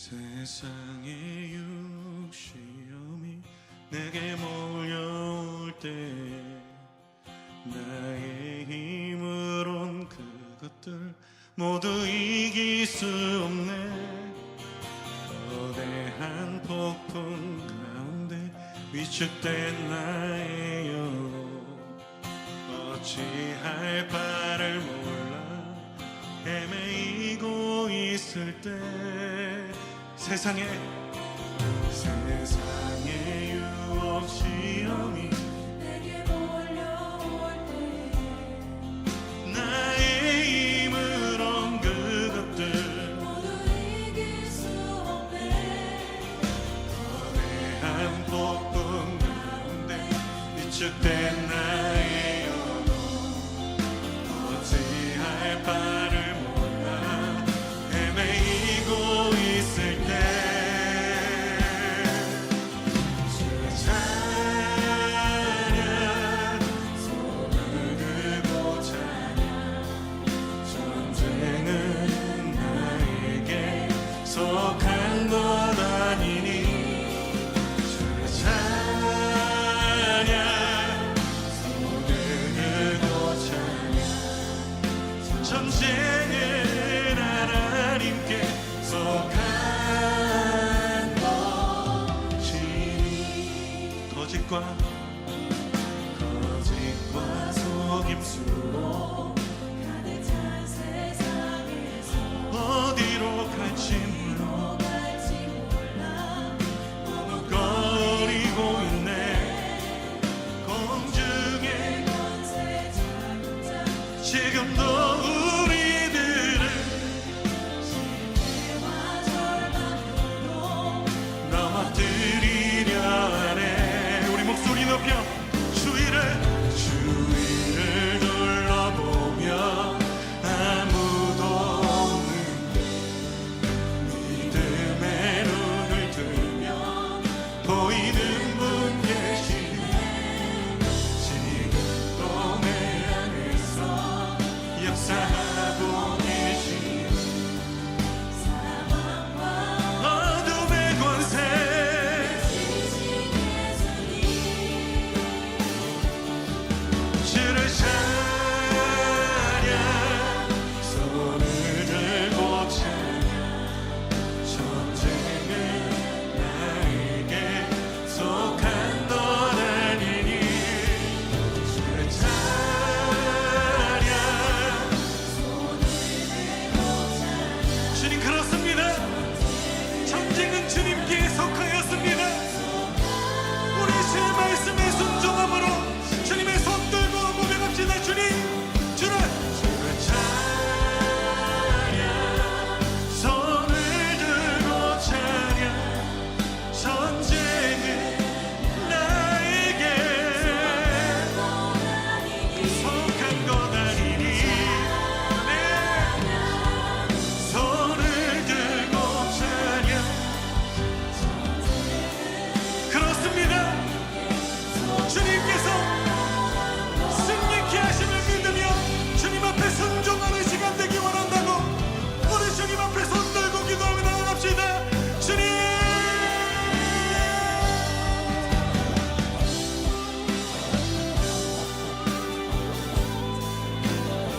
세상의 육시험이 내게 몰려올 때 나의 힘으론 그것들 모두 이길 수 없네. 거대한 폭풍 가운데 위축된 나의 영, 어찌할 바를 몰라 헤매이고 있을 때 세상의 유혹 시험이 내게 몰려올 때 나의 힘으론 그것들 모두 이길 수 없네. 거대한 폭풍 가운데 위축된 나의 영혼, 어찌할 바를 몰라 헤매이고 있을 때 찬양, 손을 들고 찬양. 전쟁은 나에게 속한 것 아니니 주의 찬양, 손을 들고 찬양. 전쟁은 하나님께 속한 것이니 거짓과 속임수로 가득 찬 세상에서 어디로 갈지 몰라 갈지 몰라. 머뭇거리고 있네. 공중에 권세 자국자 지금도 우리들을 실패와 절망으로 넘어뜨리려 하네. 우리 목소리 높여 주위를 둘러보며 아무도 없는데 믿음의 눈을 들면 보이는 분 계시네. 지금도 내 안에서 역사하고 계시네. 사망과 어둠의 권세 지신 예수님 주를 찬양, 손을 들고 찬양. 전쟁은 나에게 속한 것 아니니 주를 찬양. 주님 그렇습니다. 전쟁은 주님께 속하였습니다. 우리 제 말씀에 순종함으로 주님의 손 들고 고백합시다. 주님, 주를 찬양, 손을 들고 찬양. 전쟁은 나에게 속한 것 아니니 네. 손을 들고 찬양. 그렇습니다. 주님께서 승리케 하심을 믿으며 주님 앞에 순종하는 시간 되기 원한다고 우리 주님 앞에 손 들고 기도하며 나아갑시다. 주님,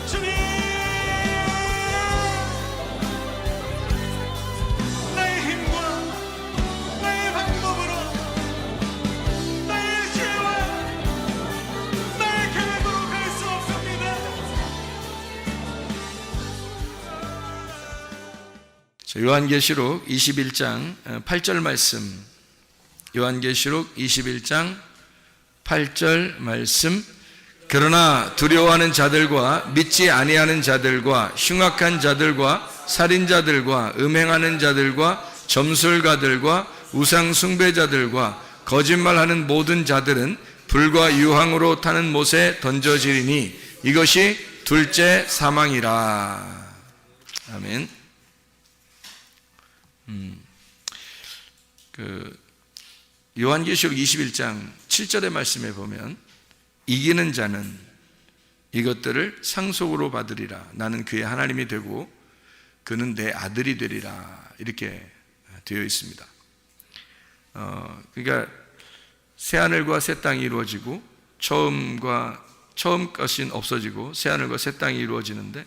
주님, 나의 힘과 나의 방법으로 나의 지혜와 나의 계획으로 갈 수 없습니다. 요한계시록 21장 8절 말씀, 요한계시록 21장 8절 말씀. 그러나 두려워하는 자들과 믿지 아니하는 자들과 흉악한 자들과 살인자들과 음행하는 자들과 점술가들과 우상 숭배자들과 거짓말하는 모든 자들은 불과 유황으로 타는 못에 던져지리니 이것이 둘째 사망이라. 아멘. 요한계시록 21장 7절의 말씀에 보면 이기는 자는 이것들을 상속으로 받으리라. 나는 그의 하나님이 되고 그는 내 아들이 되리라. 이렇게 되어 있습니다. 그러니까 새 하늘과 새 땅이 이루어지고 처음 것이 없어지고 새 하늘과 새 땅이 이루어지는데,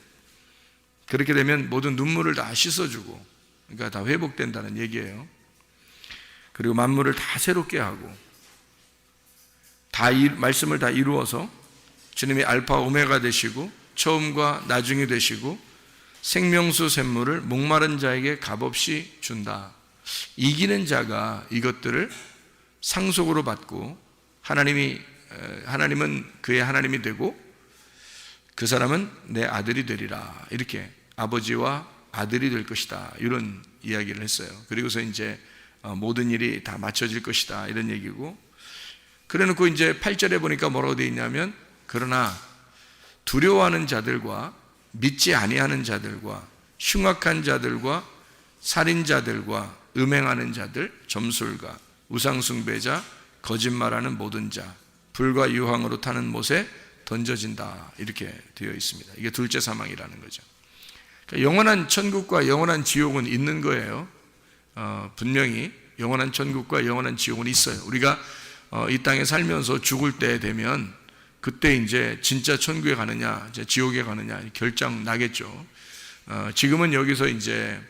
그렇게 되면 모든 눈물을 다 씻어주고, 그러니까 다 회복된다는 얘기예요. 그리고 만물을 다 새롭게 하고 말씀을 다 이루어서 주님이 알파 오메가 되시고 처음과 나중이 되시고 생명수 샘물을 목마른 자에게 값없이 준다. 이기는 자가 이것들을 상속으로 받고 하나님은 그의 하나님이 되고 그 사람은 내 아들이 되리라. 이렇게 아버지와 아들이 될 것이다. 이런 이야기를 했어요. 그리고서 이제 모든 일이 다 맞춰질 것이다. 이런 얘기고, 그래 놓고 이제 8절에 보니까 뭐라고 되어 있냐면, 그러나 두려워하는 자들과 믿지 아니하는 자들과 흉악한 자들과 살인자들과 음행하는 자들, 점술가, 우상숭배자, 거짓말하는 모든 자, 불과 유황으로 타는 못에 던져진다. 이렇게 되어 있습니다. 이게 둘째 사망이라는 거죠. 그러니까 영원한 천국과 영원한 지옥은 있는 거예요. 분명히 영원한 천국과 영원한 지옥은 있어요. 우리가 이 땅에 살면서 죽을 때 되면 그때 이제 진짜 천국에 가느냐 지옥에 가느냐 결정 나겠죠. 지금은 여기서 이제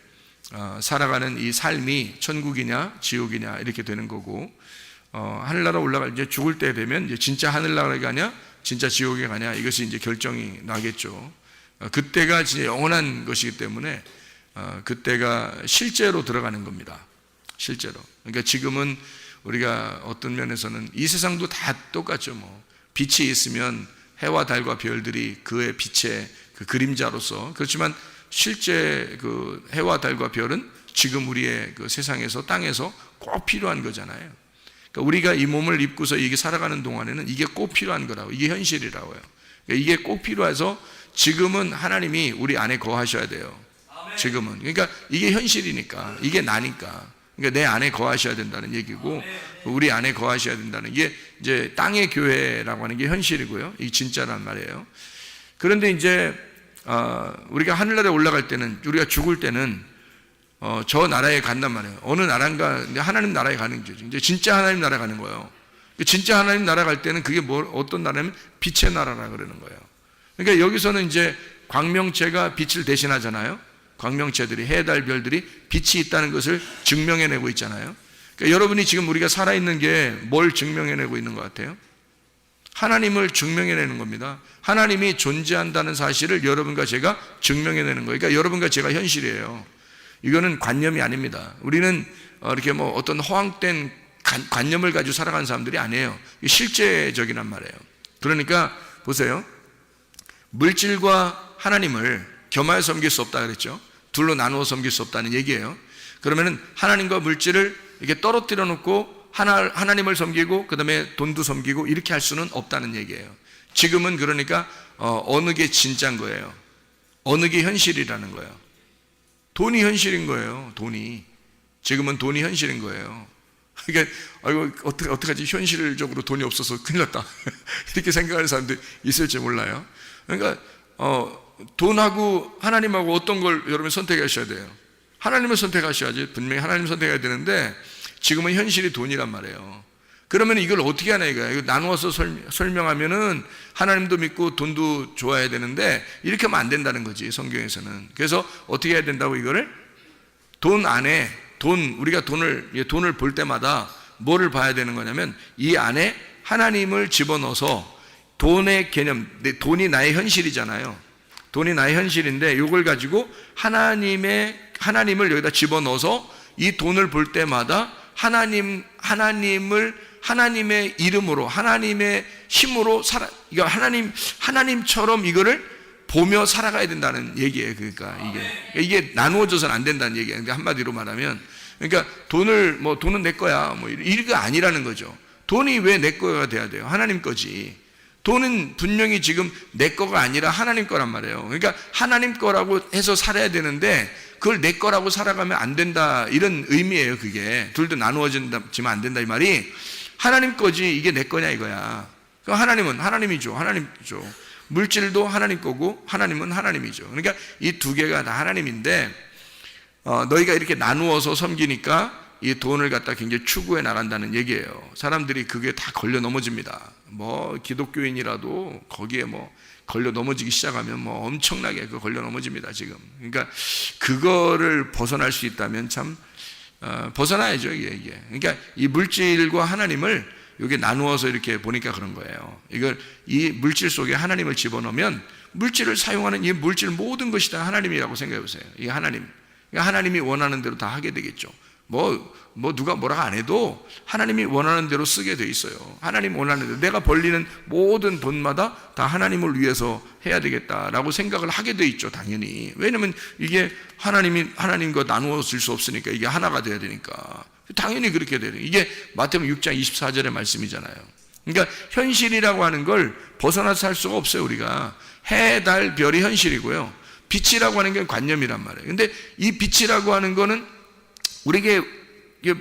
살아가는 이 삶이 천국이냐 지옥이냐 이렇게 되는 거고, 하늘나라 올라갈 이제 죽을 때 되면 이제 진짜 하늘나라에 가냐 진짜 지옥에 가냐 이것이 이제 결정이 나겠죠. 그때가 진짜 영원한 것이기 때문에 그때가 실제로 들어가는 겁니다. 실제로. 그러니까 지금은 우리가 어떤 면에서는 이 세상도 다 똑같죠. 뭐 빛이 있으면 해와 달과 별들이 그의 빛의 그 그림자로서, 그렇지만 실제 그 해와 달과 별은 지금 우리의 그 세상에서 땅에서 꼭 필요한 거잖아요. 그러니까 우리가 이 몸을 입고서 이게 살아가는 동안에는 이게 꼭 필요한 거라고, 이게 현실이라고요. 그러니까 이게 꼭 필요해서 지금은 하나님이 우리 안에 거하셔야 돼요. 지금은. 그러니까 이게 현실이니까, 이게 나니까. 그러니까 내 안에 거하셔야 된다는 얘기고, 우리 안에 거하셔야 된다는 게 이제 땅의 교회라고 하는 게 현실이고요. 이게 진짜란 말이에요. 그런데 이제 우리가 하늘나라에 올라갈 때는, 우리가 죽을 때는 저 나라에 간단 말이에요. 어느 나라인가 하나님 나라에 가는 거죠. 이제 진짜 하나님 나라에 가는 거예요. 진짜 하나님 나라 갈 때는 그게 어떤 나라냐면 빛의 나라라 그러는 거예요. 그러니까 여기서는 이제 광명체가 빛을 대신하잖아요. 광명체들이, 해, 달, 별들이 빛이 있다는 것을 증명해내고 있잖아요. 그러니까 여러분이 지금 우리가 살아있는 게 뭘 증명해내고 있는 것 같아요? 하나님을 증명해내는 겁니다. 하나님이 존재한다는 사실을 여러분과 제가 증명해내는 거예요. 그러니까 여러분과 제가 현실이에요. 이거는 관념이 아닙니다. 우리는 이렇게 뭐 어떤 허황된 관념을 가지고 살아가는 사람들이 아니에요. 실제적이란 말이에요. 그러니까 보세요. 물질과 하나님을 겸하여 섬길 수 없다 그랬죠. 둘로 나누어 섬길 수 없다는 얘기예요. 그러면은 하나님과 물질을 이렇게 떨어뜨려 놓고 하나님을 섬기고 그 다음에 돈도 섬기고 이렇게 할 수는 없다는 얘기예요. 지금은 그러니까 어느 게 진짜인 거예요. 어느 게 현실이라는 거예요. 돈이 현실인 거예요. 돈이. 지금은 돈이 현실인 거예요. 그러니까 아이고 어떡하지, 현실적으로 돈이 없어서 큰일 났다 이렇게 생각하는 사람들이 있을지 몰라요. 그러니까 돈하고 하나님하고 어떤 걸 여러분 선택하셔야 돼요. 하나님을 선택하셔야지. 분명히 하나님을 선택해야 되는데 지금은 현실이 돈이란 말이에요. 그러면 이걸 어떻게 하냐 이거야. 이거 나누어서 설명하면은 하나님도 믿고 돈도 좋아해야 되는데 이렇게 하면 안 된다는 거지, 성경에서는. 그래서 어떻게 해야 된다고, 이거를 돈 안에 우리가 돈을 볼 때마다 뭐를 봐야 되는 거냐면 이 안에 하나님을 집어넣어서 돈의 개념, 돈이 나의 현실이잖아요. 돈이 나의 현실인데 이걸 가지고 하나님을 여기다 집어넣어서 이 돈을 볼 때마다 하나님의 이름으로, 하나님의 힘으로 하나님처럼 이거를 보며 살아가야 된다는 얘기예요. 그러니까 이게 나누어져서는 안 된다는 얘기예요. 한마디로 말하면, 그러니까 돈은 내 거야, 뭐 이게 아니라는 거죠. 돈이 왜 내 거가 돼야 돼요? 하나님 거지. 돈은 분명히 지금 내 거가 아니라 하나님 거란 말이에요. 그러니까 하나님 거라고 해서 살아야 되는데 그걸 내 거라고 살아가면 안 된다, 이런 의미예요. 그게 둘도 나누어지면 안 된다 이 말이. 하나님 거지 이게 내 거냐 이거야. 그럼 하나님은 하나님이죠. 물질도 하나님 거고 하나님은 하나님이죠. 그러니까 이 두 개가 다 하나님인데 너희가 이렇게 나누어서 섬기니까 이 돈을 갖다 굉장히 추구해 나간다는 얘기예요. 사람들이 그게 다 걸려 넘어집니다. 뭐 기독교인이라도 거기에 뭐 걸려 넘어지기 시작하면 뭐 엄청나게 그 걸려 넘어집니다 지금. 그러니까 그거를 벗어날 수 있다면 참 벗어나야죠 이게. 그러니까 이 물질과 하나님을 여기 나누어서 이렇게 보니까 그런 거예요. 이걸 이 물질 속에 하나님을 집어넣으면 물질을 사용하는 이 물질 모든 것이 다 하나님이라고 생각해 보세요. 이게 하나님. 그러니까 하나님이 원하는 대로 다 하게 되겠죠. 뭐 누가 뭐라고 안 해도 하나님이 원하는 대로 쓰게 돼 있어요. 하나님 원하는 대로 내가 벌리는 모든 돈마다 다 하나님을 위해서 해야 되겠다라고 생각을 하게 돼 있죠 당연히. 왜냐면 이게 하나님과 나누어 줄 수 없으니까 이게 하나가 돼야 되니까 당연히 그렇게 돼요. 이게 마태복음 6장 24절의 말씀이잖아요. 그러니까 현실이라고 하는 걸 벗어나서 살 수가 없어요. 우리가 해, 달, 별이 현실이고요, 빛이라고 하는 게 관념이란 말이에요. 근데 이 빛이라고 하는 거는 우리에게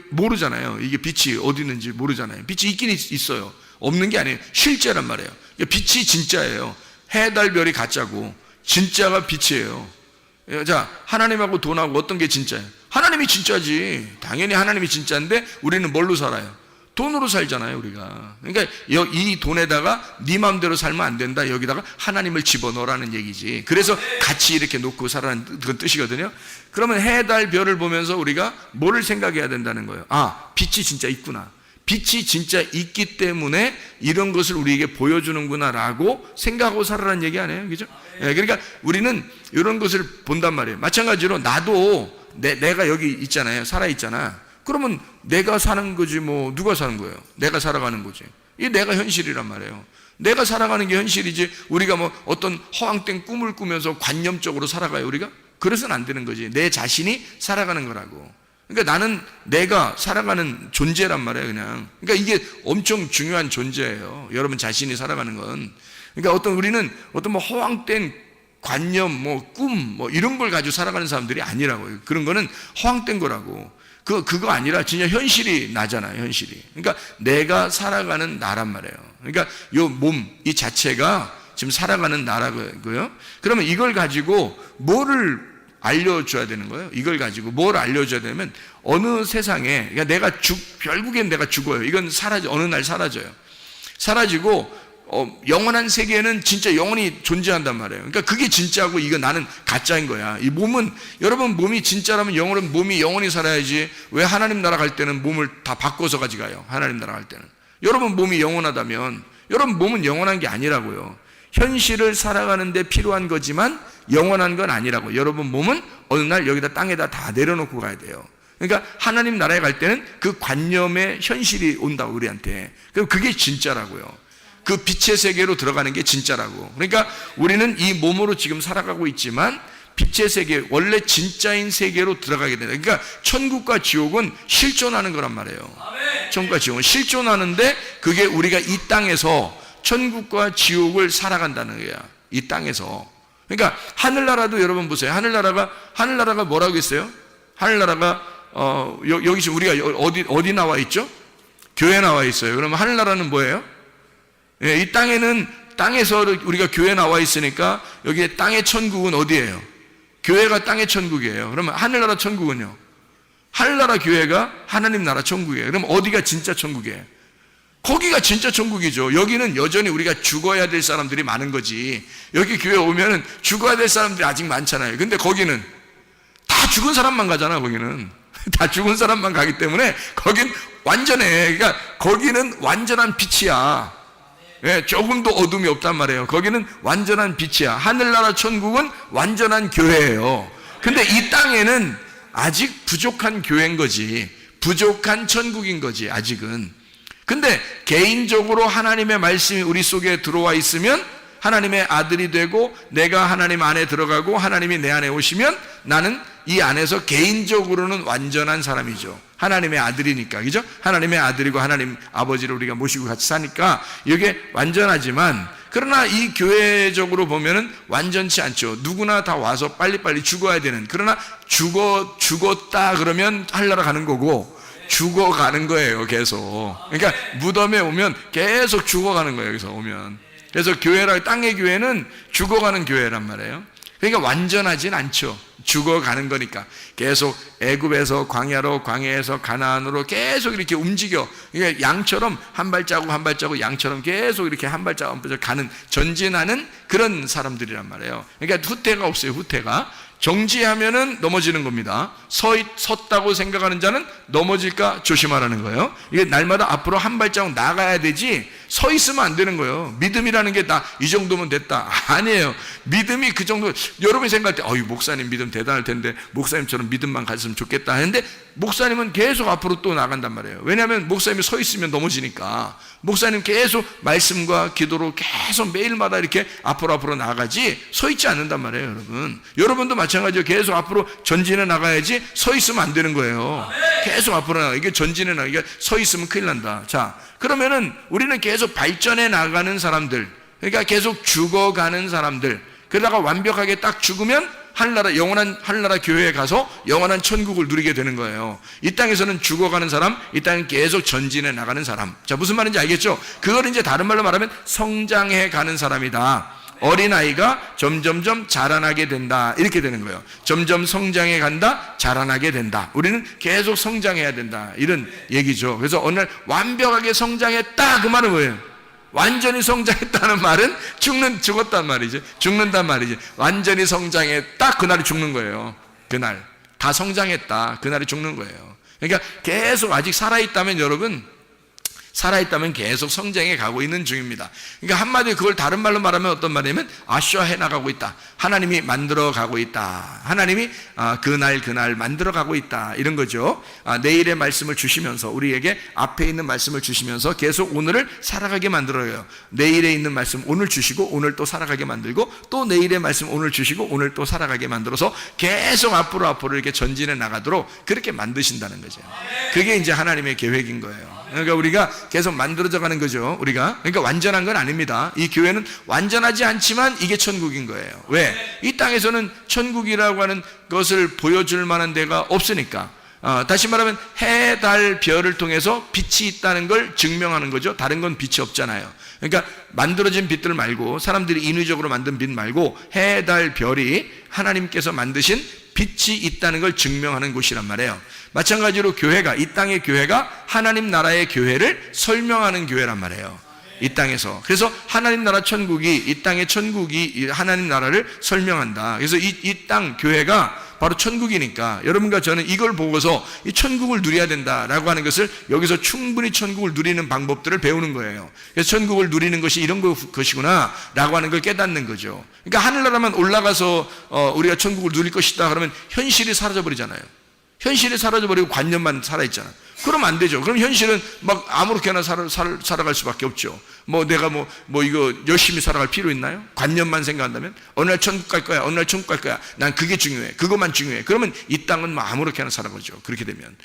모르잖아요. 이게 빛이 어디 있는지 모르잖아요. 빛이 있긴 있어요. 없는 게 아니에요. 실제란 말이에요. 빛이 진짜예요. 해, 달, 별이 가짜고 진짜가 빛이에요. 자, 하나님하고 돈하고 어떤 게 진짜예요? 하나님이 진짜지. 당연히 하나님이 진짜인데 우리는 뭘로 살아요? 돈으로 살잖아요 우리가. 그러니까 이 돈에다가 네 마음대로 살면 안 된다. 여기다가 하나님을 집어넣으라는 얘기지. 그래서 같이 이렇게 놓고 살아라는 그런 뜻이거든요. 그러면 해, 달, 별을 보면서 우리가 뭐를 생각해야 된다는 거예요? 아, 빛이 진짜 있구나. 빛이 진짜 있기 때문에 이런 것을 우리에게 보여주는구나 라고 생각하고 살아라는 얘기 아니에요? 그죠? 네, 그러니까 우리는 이런 것을 본단 말이에요. 마찬가지로 나도 내가 여기 있잖아요. 살아있잖아. 그러면 내가 사는 거지 뭐 누가 사는 거예요? 내가 살아가는 거지. 이 내가 현실이란 말이에요. 내가 살아가는 게 현실이지 우리가 뭐 어떤 허황된 꿈을 꾸면서 관념적으로 살아가요 우리가? 그래서는 안 되는 거지. 내 자신이 살아가는 거라고. 그러니까 나는 내가 살아가는 존재란 말이에요 그냥. 그러니까 이게 엄청 중요한 존재예요. 여러분 자신이 살아가는 건. 그러니까 우리는 어떤 뭐 허황된 관념, 뭐 꿈, 뭐 이런 걸 가지고 살아가는 사람들이 아니라고요. 그런 거는 허황된 거라고. 그거 아니라 진짜 현실이 나잖아요, 현실이. 그러니까 내가 살아가는 나란 말이에요. 그러니까 요 몸, 이 자체가 지금 살아가는 나라고요. 그러면 이걸 가지고 뭐를 알려줘야 되는 거예요? 이걸 가지고 뭘 알려줘야 되면 어느 세상에, 그러니까 결국엔 내가 죽어요. 이건 어느 날 사라져요. 사라지고 영원한 세계에는 진짜 영원히 존재한단 말이에요. 그러니까 그게 진짜고 이거 나는 가짜인 거야. 이 몸은, 여러분 몸이 진짜라면 몸이 영원히 살아야지. 왜 하나님 나라 갈 때는 몸을 다 바꿔서 가져가요? 하나님 나라 갈 때는. 여러분 몸이 영원하다면 여러분 몸은 영원한 게 아니라고요. 현실을 살아가는 데 필요한 거지만 영원한 건 아니라고. 여러분 몸은 어느 날 여기다 땅에다 다 내려놓고 가야 돼요. 그러니까 하나님 나라에 갈 때는 그 관념의 현실이 온다고 우리한테. 그럼 그게 진짜라고요. 그 빛의 세계로 들어가는 게 진짜라고. 그러니까 우리는 이 몸으로 지금 살아가고 있지만 빛의 세계, 원래 진짜인 세계로 들어가게 된다. 그러니까 천국과 지옥은 실존하는 거란 말이에요. 천국과 지옥은 실존하는데 그게 우리가 이 땅에서 천국과 지옥을 살아간다는 거야. 이 땅에서. 그러니까 하늘나라도 여러분 보세요. 하늘나라가 뭐라고 했어요? 하늘나라가 여기 지금 우리가 어디 나와 있죠? 교회 나와 있어요. 그러면 하늘나라는 뭐예요? 예, 이 땅에서 우리가 교회 나와 있으니까 여기 땅의 천국은 어디예요? 교회가 땅의 천국이에요. 그러면 하늘나라 천국은요? 하늘나라 교회가 하나님 나라 천국이에요. 그럼 어디가 진짜 천국이에요? 거기가 진짜 천국이죠. 여기는 여전히 우리가 죽어야 될 사람들이 많은 거지. 여기 교회 오면은 죽어야 될 사람들이 아직 많잖아요. 근데 거기는 다 죽은 사람만 가잖아. 거기는 다 죽은 사람만 가기 때문에 거긴 완전해. 그러니까 거기는 완전한 빛이야. 예, 조금도 어둠이 없단 말이에요. 거기는 완전한 빛이야. 하늘나라 천국은 완전한 교회예요. 근데 이 땅에는 아직 부족한 교회인 거지. 부족한 천국인 거지 아직은. 근데 개인적으로 하나님의 말씀이 우리 속에 들어와 있으면 하나님의 아들이 되고 내가 하나님 안에 들어가고 하나님이 내 안에 오시면 나는 이 안에서 개인적으로는 완전한 사람이죠. 하나님의 아들이니까, 그죠? 하나님의 아들이고 하나님 아버지를 우리가 모시고 같이 사니까 이게 완전하지만, 그러나 이 교회적으로 보면은 완전치 않죠. 누구나 다 와서 빨리빨리 죽어야 되는. 그러나 죽었다 그러면 하늘나라 가는 거고 죽어가는 거예요, 계속. 그러니까 무덤에 오면 계속 죽어가는 거예요, 여기서 오면. 그래서 땅의 교회는 죽어가는 교회란 말이에요. 그러니까 완전하진 않죠. 죽어가는 거니까. 계속 애굽에서 광야로, 광야에서 가나안으로 계속 이렇게 움직여. 그러니까 양처럼 한 발자국 한 발자국 양처럼 계속 이렇게 한 발자국 한 발자국 가는, 전진하는 그런 사람들이란 말이에요. 그러니까 후퇴가 없어요. 후퇴가. 정지하면은 넘어지는 겁니다. 섰다고 생각하는 자는 넘어질까 조심하라는 거예요. 이게 날마다 앞으로 한 발자국 나가야 되지, 서 있으면 안 되는 거예요. 믿음이라는 게 나 이 정도면 됐다. 아니에요. 믿음이 그 정도. 여러분이 생각할 때, 어이, 목사님 믿음 대단할 텐데, 목사님처럼 믿음만 가졌으면 좋겠다 했는데, 목사님은 계속 앞으로 또 나간단 말이에요. 왜냐하면 목사님이 서 있으면 넘어지니까. 목사님 계속 말씀과 기도로 계속 매일마다 이렇게 앞으로 나가지, 서 있지 않는단 말이에요, 여러분. 여러분도 마찬가지로 계속 앞으로 전진해 나가야지, 서 있으면 안 되는 거예요. 계속 앞으로 나가. 이게 전진해 나가. 이게 서 있으면 큰일 난다. 자, 그러면은 우리는 계속 발전해 나가는 사람들, 그러니까 계속 죽어가는 사람들, 그러다가 완벽하게 딱 죽으면 하늘나라, 영원한 하늘나라 교회에 가서 영원한 천국을 누리게 되는 거예요. 이 땅에서는 죽어가는 사람, 이 땅은 계속 전진해 나가는 사람. 자, 무슨 말인지 알겠죠? 그걸 이제 다른 말로 말하면 성장해 가는 사람이다. 어린아이가 점점점 자라나게 된다. 이렇게 되는 거예요. 점점 성장해 간다, 자라나게 된다. 우리는 계속 성장해야 된다. 이런 얘기죠. 그래서 어느 날 완벽하게 성장했다. 그 말은 뭐예요? 완전히 성장했다는 말은 죽었단 말이지. 죽는단 말이지. 완전히 성장했다. 그날이 죽는 거예요. 그날. 다 성장했다. 그날이 죽는 거예요. 그러니까 계속 아직 살아있다면 여러분, 살아있다면 계속 성장해 가고 있는 중입니다. 그러니까 한마디로 그걸 다른 말로 말하면 어떤 말이냐면 아쉬워해 나가고 있다. 하나님이 만들어 가고 있다. 하나님이 그날 만들어 가고 있다. 이런 거죠. 내일의 말씀을 주시면서, 우리에게 앞에 있는 말씀을 주시면서 계속 오늘을 살아가게 만들어요. 내일에 있는 말씀 오늘 주시고 오늘 또 살아가게 만들고, 또 내일의 말씀 오늘 주시고 오늘 또 살아가게 만들어서 계속 앞으로 이렇게 전진해 나가도록 그렇게 만드신다는 거죠. 그게 이제 하나님의 계획인 거예요. 그러니까 우리가 계속 만들어져 가는 거죠. 우리가. 그러니까 완전한 건 아닙니다. 이 교회는 완전하지 않지만 이게 천국인 거예요. 왜? 이 땅에서는 천국이라고 하는 것을 보여줄 만한 데가 없으니까. 다시 말하면 해, 달, 별을 통해서 빛이 있다는 걸 증명하는 거죠. 다른 건 빛이 없잖아요. 그러니까 만들어진 빛들 말고, 사람들이 인위적으로 만든 빛 말고 해, 달, 별이 하나님께서 만드신 빛이 있다는 걸 증명하는 곳이란 말이에요. 마찬가지로 교회가, 이 땅의 교회가 하나님 나라의 교회를 설명하는 교회란 말이에요. 이 땅에서. 그래서 하나님 나라 천국이, 이 땅의 천국이 하나님 나라를 설명한다. 그래서 이 땅 교회가 바로 천국이니까 여러분과 저는 이걸 보고서 이 천국을 누려야 된다라고 하는 것을, 여기서 충분히 천국을 누리는 방법들을 배우는 거예요. 그래서 천국을 누리는 것이 이런 것이구나 라고 하는 걸 깨닫는 거죠. 그러니까 하늘나라만 올라가서 우리가 천국을 누릴 것이다 그러면 현실이 사라져버리잖아요. 현실이 사라져버리고 관념만 살아있잖아. 그러면 안 되죠. 그럼 현실은 막 아무렇게나 살아갈 수밖에 없죠. 내가 이거 열심히 살아갈 필요 있나요? 관념만 생각한다면? 어느 날 천국 갈 거야, 어느 날 천국 갈 거야. 난 그게 중요해. 그것만 중요해. 그러면 이 땅은 아무렇게나 살아가죠. 그렇게 되면.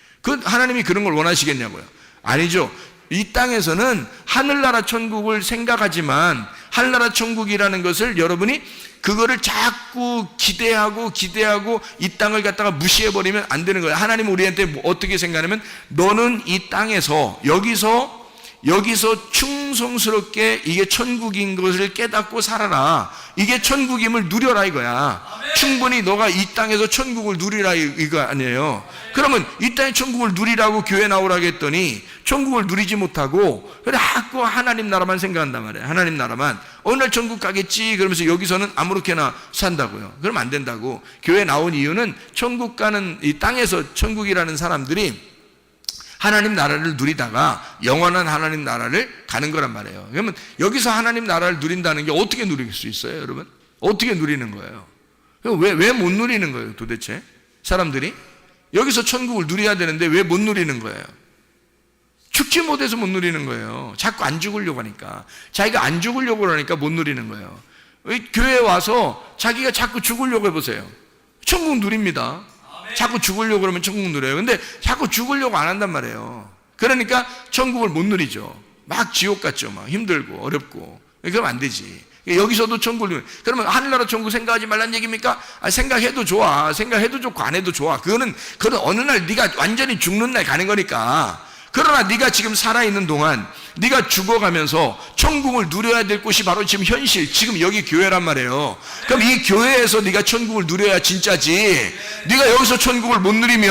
하나님이 그런 걸 원하시겠냐고요? 아니죠. 이 땅에서는 하늘나라 천국을 생각하지만, 하늘나라 천국이라는 것을 여러분이 그거를 자꾸 기대하고 이 땅을 갖다가 무시해버리면 안 되는 거예요. 하나님은 우리한테 어떻게 생각하냐면, 너는 이 땅에서 여기서 충성스럽게 이게 천국인 것을 깨닫고 살아라. 이게 천국임을 누려라 이거야. 충분히 너가 이 땅에서 천국을 누리라 이거 아니에요. 그러면 이 땅의 천국을 누리라고 교회 나오라고 했더니 천국을 누리지 못하고 자꾸 하나님 나라만 생각한단 말이에요. 하나님 나라만. 어느 날 천국 가겠지 그러면서 여기서는 아무렇게나 산다고요. 그러면 안 된다고. 교회 나온 이유는 천국 가는, 이 땅에서 천국이라는 사람들이 하나님 나라를 누리다가 영원한 하나님 나라를 가는 거란 말이에요. 그러면 여기서 하나님 나라를 누린다는 게 어떻게 누릴 수 있어요, 여러분? 어떻게 누리는 거예요? 왜 못 누리는 거예요, 도대체? 사람들이? 여기서 천국을 누려야 되는데 왜 못 누리는 거예요? 죽지 못해서 못 누리는 거예요. 자꾸 안 죽으려고 하니까. 자기가 안 죽으려고 그러니까 못 누리는 거예요. 교회에 와서 자기가 자꾸 죽으려고 해보세요. 천국 누립니다. 자꾸 죽으려고 그러면 천국 누려요. 근데 자꾸 죽으려고 안 한단 말이에요. 그러니까 천국을 못 누리죠. 막 지옥 같죠. 막 힘들고 어렵고. 그러면 안 되지. 여기서도 천국을 누려. 그러면 하늘나라 천국 생각하지 말란 얘기입니까? 생각해도 좋아. 생각해도 좋고 안 해도 좋아. 그거는 어느 날 네가 완전히 죽는 날 가는 거니까. 그러나 네가 지금 살아있는 동안 네가 죽어가면서 천국을 누려야 될 곳이 바로 지금 현실, 지금 여기 교회란 말이에요. 그럼 이 교회에서 네가 천국을 누려야 진짜지. 네가 여기서 천국을 못 누리면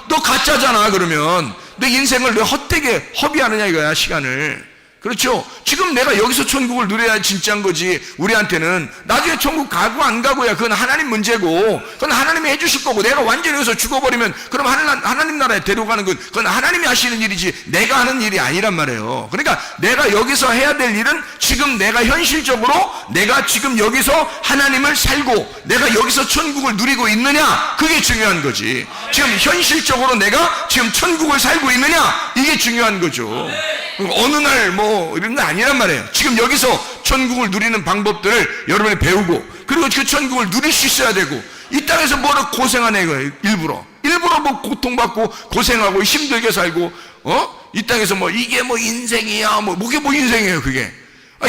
너 가짜잖아. 그러면 내 인생을 왜 헛되게 허비하느냐 이거야, 시간을. 그렇죠? 지금 내가 여기서 천국을 누려야 진짜인 거지. 우리한테는 나중에 천국 가고 안 가고야 그건 하나님 문제고, 그건 하나님이 해주실 거고, 내가 완전히 여기서 죽어버리면 그럼 하나님 나라에 데려가는 건 그건 하나님이 하시는 일이지 내가 하는 일이 아니란 말이에요. 그러니까 내가 여기서 해야 될 일은 지금 내가 현실적으로 내가 지금 여기서 하나님을 살고 내가 여기서 천국을 누리고 있느냐, 그게 중요한 거지. 지금 현실적으로 내가 지금 천국을 살고 있느냐, 이게 중요한 거죠. 어느 날 뭐 이런 거 아니란 말이에요. 지금 여기서 천국을 누리는 방법들을 여러분이 배우고, 그리고 그 천국을 누릴 수 있어야 되고, 이 땅에서 뭐를 고생하네 이거예요. 일부러 뭐 고통받고 고생하고 힘들게 살고, 이 땅에서 뭐 이게 뭐 인생이야, 뭐게 뭐 인생이에요 그게.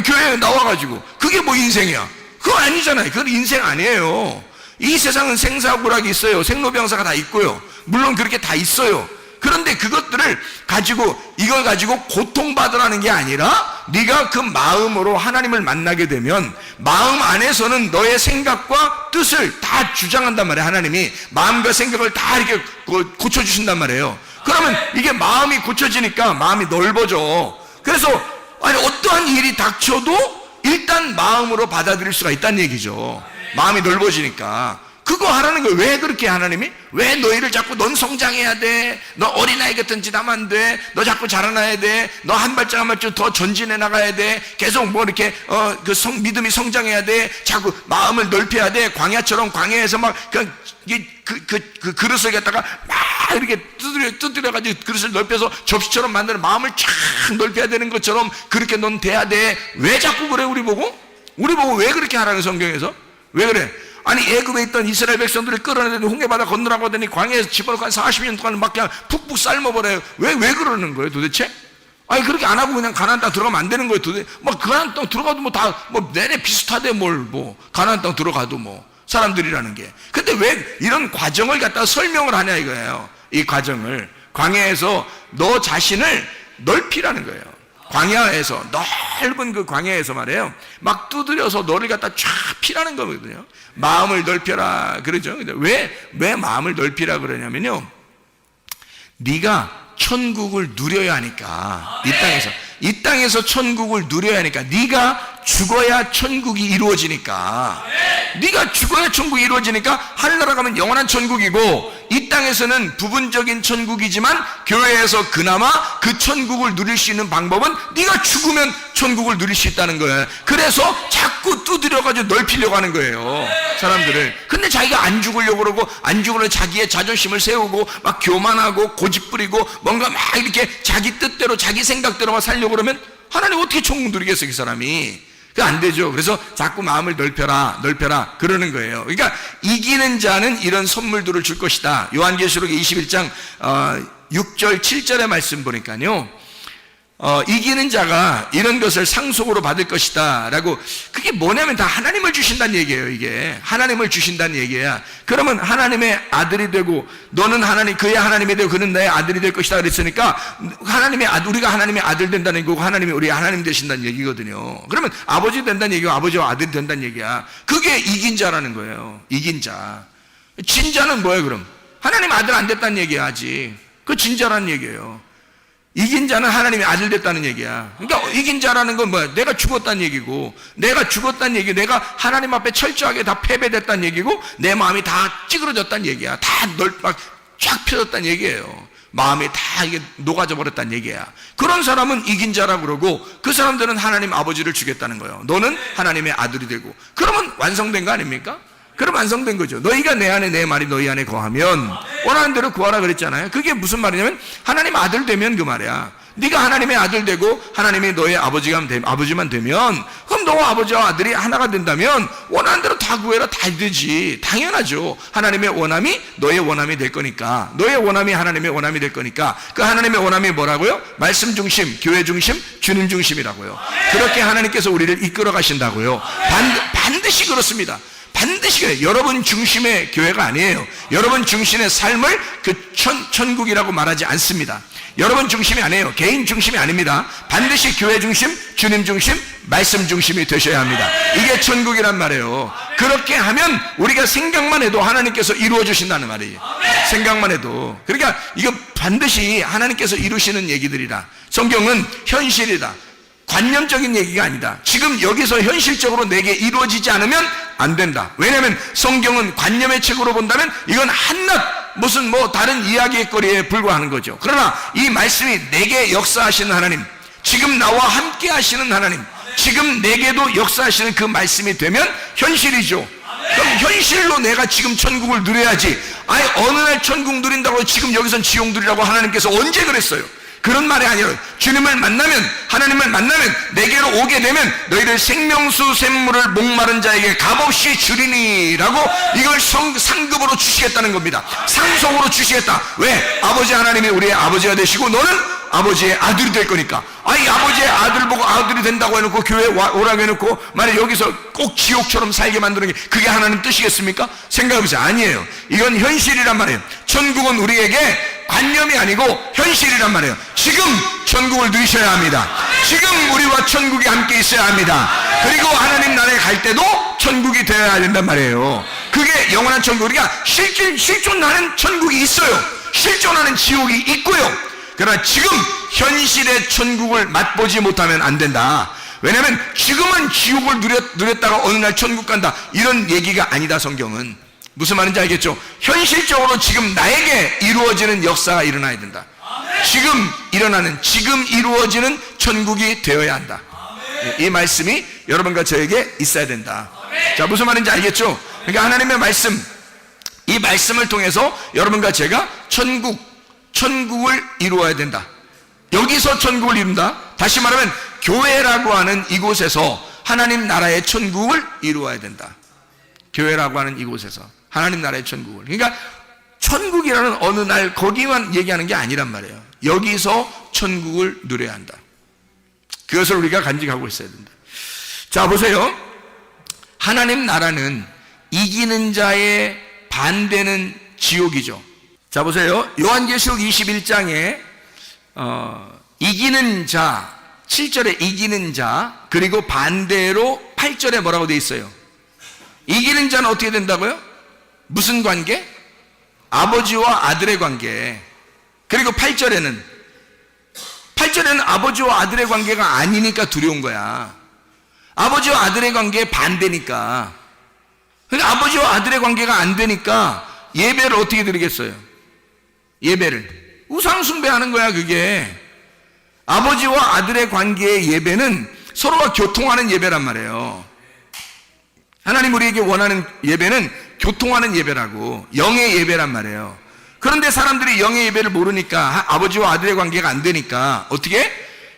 교회에 나와가지고 그게 뭐 인생이야, 그거 아니잖아요. 그건 인생 아니에요. 이 세상은 생사고락이 있어요. 생로병사가 다 있고요. 물론 그렇게 다 있어요. 그런데 그것들을 가지고, 이걸 가지고 고통받으라는 게 아니라 네가 그 마음으로 하나님을 만나게 되면 마음 안에서는 너의 생각과 뜻을 다 주장한단 말이에요. 하나님이 마음과 생각을 다 이렇게 고쳐주신단 말이에요. 그러면 이게 마음이 고쳐지니까 마음이 넓어져. 그래서 어떠한 일이 닥쳐도 일단 마음으로 받아들일 수가 있다는 얘기죠. 마음이 넓어지니까. 그거 하라는 거예요. 왜 그렇게 하나님이? 왜 너희를 자꾸 넌 성장해야 돼, 너 어린아이 같은 짓 하면 안 돼, 너 자꾸 자라나야 돼, 너 한 발짝 한 발짝 더 전진해 나가야 돼, 계속 뭐 이렇게 믿음이 성장해야 돼, 자꾸 마음을 넓혀야 돼. 광야처럼 광야에서 막 그 그릇을 갖다가 막 이렇게 두드려가지고 그릇을 넓혀서 접시처럼 만드는, 마음을 쫙 넓혀야 되는 것처럼 그렇게 넌 돼야 돼. 왜 자꾸 그래? 우리 보고 왜 그렇게 하라는, 성경에서 왜 그래? 아니 애굽에 있던 이스라엘 백성들을 끌어내더니 홍해바다 건너라고 하더니 광야에서 집어넣고 한 40년 동안 막 그냥 푹푹 삶아버려요. 왜 그러는 거예요 도대체? 아니 그렇게 안 하고 그냥 가나안 땅 들어가면 안 되는 거예요 도대체. 뭐 가나안 땅 들어가도 뭐 다 뭐 내내 비슷하대, 가나안 땅 들어가도 사람들이라는 게. 근데 왜 이런 과정을 갖다가 설명을 하냐 이거예요. 이 과정을 광야에서 너 자신을 넓히라는 거예요. 광야에서, 넓은 그 광야에서 말이에요, 막 두드려서 너를 갖다 쫙 피라는 거거든요. 마음을 넓혀라 그러죠. 왜 마음을 넓히라 그러냐면요, 네가 천국을 누려야 하니까. 이 땅에서 천국을 누려야 하니까. 네가 죽어야 천국이 이루어지니까. 네가 죽어야 천국이 이루어지니까. 하늘나라 가면 영원한 천국이고, 이 땅에서는 부분적인 천국이지만 교회에서 그나마 그 천국을 누릴 수 있는 방법은 네가 죽으면 천국을 누릴 수 있다는 거예요. 그래서 자꾸 두드려가지고 넓히려고 하는 거예요, 사람들을. 근데 자기가 안 죽으려고 그러고, 안 죽으려고 자기의 자존심을 세우고 막 교만하고 고집부리고 뭔가 막 이렇게 자기 뜻대로 자기 생각대로만 살려고 그러면 하나님 어떻게 천국 누리겠어요, 그 사람이. 그게 안 되죠. 그래서 자꾸 마음을 넓혀라 그러는 거예요. 그러니까 이기는 자는 이런 선물들을 줄 것이다. 요한계시록 21장 6절 7절의 말씀 보니까요, 이기는 자가 이런 것을 상속으로 받을 것이다 라고. 그게 뭐냐면 다 하나님을 주신다는 얘기예요. 이게 하나님을 주신다는 얘기야. 그러면 하나님의 아들이 되고, 너는 그의 하나님이 되고 그는 나의 아들이 될 것이다 그랬으니까 우리가 하나님의 아들 된다는 얘기고, 하나님이 우리 하나님 되신다는 얘기거든요. 그러면 아버지 된다는 얘기고 아버지와 아들이 된다는 얘기야. 그게 이긴 자라는 거예요. 이긴 자. 진자는 뭐예요 그럼? 하나님 아들 안 됐다는 얘기야 아직. 그 진자라는 얘기예요. 이긴 자는 하나님의 아들 됐다는 얘기야. 그러니까 이긴 자라는 건 뭐야? 내가 죽었다는 얘기고, 내가 죽었다는 얘기, 내가 하나님 앞에 철저하게 다 패배됐다는 얘기고, 내 마음이 다 찌그러졌다는 얘기야. 다 쫙 펴졌다는 얘기예요. 마음이 다 이게 녹아져 버렸다는 얘기야. 그런 사람은 이긴 자라고 그러고, 그 사람들은 하나님 아버지를 주겠다는 거예요. 너는 하나님의 아들이 되고. 그러면 완성된 거 아닙니까? 그럼 완성된 거죠. 너희가 내 안에, 내 말이 너희 안에 거하면 원하는 대로 구하라 그랬잖아요. 그게 무슨 말이냐면 하나님 아들 되면 그 말이야. 네가 하나님의 아들 되고 하나님이 너의 아버지만 되면, 그럼 너와 아버지와 아들이 하나가 된다면 원하는 대로 다 구해라, 다 되지. 당연하죠. 하나님의 원함이 너의 원함이 될 거니까. 너의 원함이 하나님의 원함이 될 거니까. 그 하나님의 원함이 뭐라고요? 말씀 중심, 교회 중심, 주님 중심이라고요. 그렇게 하나님께서 우리를 이끌어 가신다고요. 반드시 그렇습니다. 반드시 그래요. 여러분 중심의 교회가 아니에요. 여러분 중심의 삶을 천국이라고 말하지 않습니다. 여러분 중심이 아니에요. 개인 중심이 아닙니다. 반드시 교회 중심, 주님 중심, 말씀 중심이 되셔야 합니다. 이게 천국이란 말이에요. 그렇게 하면 우리가 생각만 해도 하나님께서 이루어 주신다는 말이에요. 생각만 해도. 그러니까 이거 반드시 하나님께서 이루시는 얘기들이라. 성경은 현실이다. 관념적인 얘기가 아니다. 지금 여기서 현실적으로 내게 이루어지지 않으면 안 된다. 왜냐하면 성경은 관념의 책으로 본다면 이건 한낱 무슨 다른 이야기의 거리에 불과하는 거죠. 그러나 이 말씀이 내게 역사하시는 하나님, 지금 나와 함께 하시는 하나님, 지금 내게도 역사하시는 그 말씀이 되면 현실이죠. 그럼 현실로 내가 지금 천국을 누려야지. 아니 어느 날 천국 누린다고 지금 여기선 지옥 누리라고 하나님께서 언제 그랬어요? 그런 말이 아니라 주님을 만나면, 하나님을 만나면, 내게로 오게 되면 너희를 생명수 샘물을 목마른 자에게 값없이 주리니라고 이걸 상급으로 주시겠다는 겁니다. 상속으로 주시겠다. 왜? 아버지 하나님이 우리의 아버지가 되시고 너는 아버지의 아들이 될 거니까. 아이 아버지의 아들 보고 아들이 된다고 해놓고 교회에 오라고 해놓고 만약 여기서 꼭 지옥처럼 살게 만드는 게 그게 하나님 뜻이겠습니까? 생각해보세요. 아니에요. 이건 현실이란 말이에요. 천국은 우리에게 관념이 아니고 현실이란 말이에요. 지금 천국을 누리셔야 합니다. 지금 우리와 천국이 함께 있어야 합니다. 그리고 하나님 나라에 갈 때도 천국이 되어야 된단 말이에요. 그게 영원한 천국. 우리가 실존하는 천국이 있어요. 실존하는 지옥이 있고요. 그러나 지금 현실의 천국을 맛보지 못하면 안 된다. 왜냐하면 지금은 지옥을 누렸다가 어느 날 천국 간다, 이런 얘기가 아니다. 성경은 무슨 말인지 알겠죠? 현실적으로 지금 나에게 이루어지는 역사가 일어나야 된다. 지금 이루어지는 천국이 되어야 한다. 이 말씀이 여러분과 저에게 있어야 된다. 자, 무슨 말인지 알겠죠? 그러니까 하나님의 말씀, 이 말씀을 통해서 여러분과 제가 천국을 이루어야 된다. 여기서 천국을 이룬다. 다시 말하면 교회라고 하는 이곳에서 하나님 나라의 천국을 이루어야 된다. 교회라고 하는 이곳에서 하나님 나라의 천국을. 그러니까 천국이라는 어느 날 거기만 얘기하는 게 아니란 말이에요. 여기서 천국을 누려야 한다. 그것을 우리가 간직하고 있어야 된다. 자, 보세요. 하나님 나라는 이기는 자의 반대는 지옥이죠. 자, 보세요. 요한계시록 21장에 이기는 자, 7절에 이기는 자, 그리고 반대로 8절에 뭐라고 되어 있어요? 이기는 자는 어떻게 된다고요? 무슨 관계? 아버지와 아들의 관계. 그리고 8절에는 아버지와 아들의 관계가 아니니까 두려운 거야. 아버지와 아들의 관계에 반대니까. 그러니까 아버지와 아들의 관계가 안 되니까 예배를 어떻게 드리겠어요? 예배를 우상 숭배하는 거야. 그게 아버지와 아들의 관계의 예배는 서로가 교통하는 예배란 말이에요. 하나님 우리에게 원하는 예배는 교통하는 예배라고, 영의 예배란 말이에요. 그런데 사람들이 영의 예배를 모르니까, 아버지와 아들의 관계가 안 되니까 어떻게?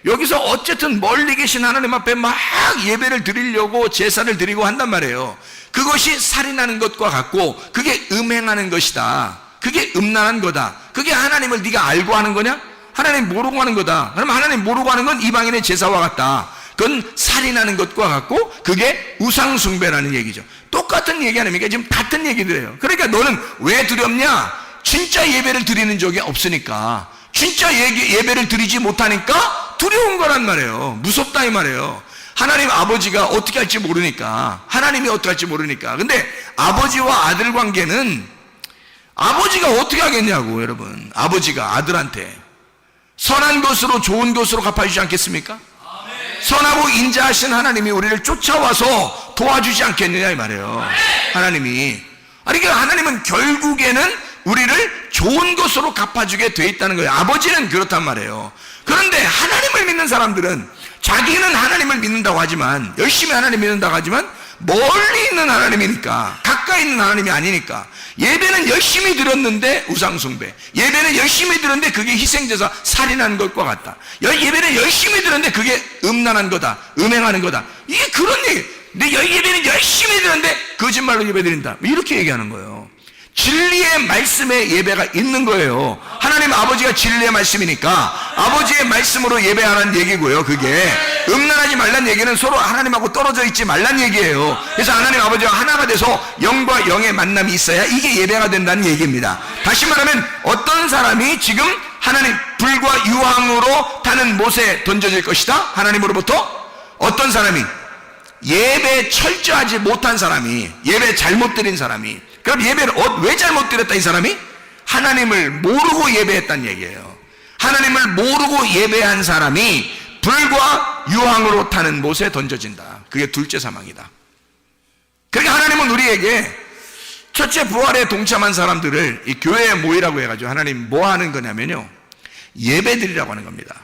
여기서 어쨌든 멀리 계신 하나님 앞에 막 예배를 드리려고 제사를 드리고 한단 말이에요. 그것이 살인하는 것과 같고 그게 음행하는 것이다. 그게 음란한 거다. 그게 하나님을 네가 알고 하는 거냐? 하나님 모르고 하는 거다. 그럼 하나님 모르고 하는 건 이방인의 제사와 같다. 그건 살인하는 것과 같고 그게 우상숭배라는 얘기죠. 똑같은 얘기 아닙니까? 지금 같은 얘기들이에요. 그러니까 너는 왜 두렵냐? 진짜 예배를 드리는 적이 없으니까, 진짜 예배를 드리지 못하니까 두려운 거란 말이에요. 무섭다 이 말이에요. 하나님 아버지가 어떻게 할지 모르니까, 하나님이 어떻게 할지 모르니까. 근데 아버지와 아들 관계는 아버지가 어떻게 하겠냐고. 여러분, 아버지가 아들한테 선한 것으로 좋은 것으로 갚아주지 않겠습니까? 선하고 인자하신 하나님이 우리를 쫓아와서 도와주지 않겠느냐 이 말이에요. 하나님이. 그러니까 하나님은 결국에는 우리를 좋은 것으로 갚아주게 돼 있다는 거예요. 아버지는 그렇단 말이에요. 그런데 하나님을 믿는 사람들은 자기는 하나님을 믿는다고 하지만, 열심히 하나님 믿는다고 하지만 멀리 있는 하나님이니까, 가까이 있는 하나님이 아니니까, 예배는 열심히 드렸는데 우상숭배, 예배는 열심히 드렸는데 그게 희생제사 살인하는 것과 같다. 예배는 열심히 드렸는데 그게 음란한 거다, 음행하는 거다. 이게 그런 얘기. 내 예배는 열심히 드렸는데 거짓말로 예배드린다, 이렇게 얘기하는 거예요. 진리의 말씀에 예배가 있는 거예요. 하나님 아버지가 진리의 말씀이니까 아버지의 말씀으로 예배하라는 얘기고요. 그게 음란하지 말란 얘기는 서로 하나님하고 떨어져 있지 말란 얘기예요. 그래서 하나님 아버지와 하나가 돼서 영과 영의 만남이 있어야 이게 예배가 된다는 얘기입니다. 다시 말하면 어떤 사람이 지금 하나님 불과 유황으로 타는 못에 던져질 것이다, 하나님으로부터. 어떤 사람이 예배 철저하지 못한 사람이, 예배 잘못 드린 사람이. 그럼 예배를 왜 잘못 드렸다? 이 사람이 하나님을 모르고 예배했다는 얘기예요. 하나님을 모르고 예배한 사람이 불과 유황으로 타는 못에 던져진다. 그게 둘째 사망이다. 그러니까 하나님은 우리에게 첫째 부활에 동참한 사람들을 이 교회에 모이라고 해가지고 하나님 뭐 하는 거냐면요, 예배드리라고 하는 겁니다.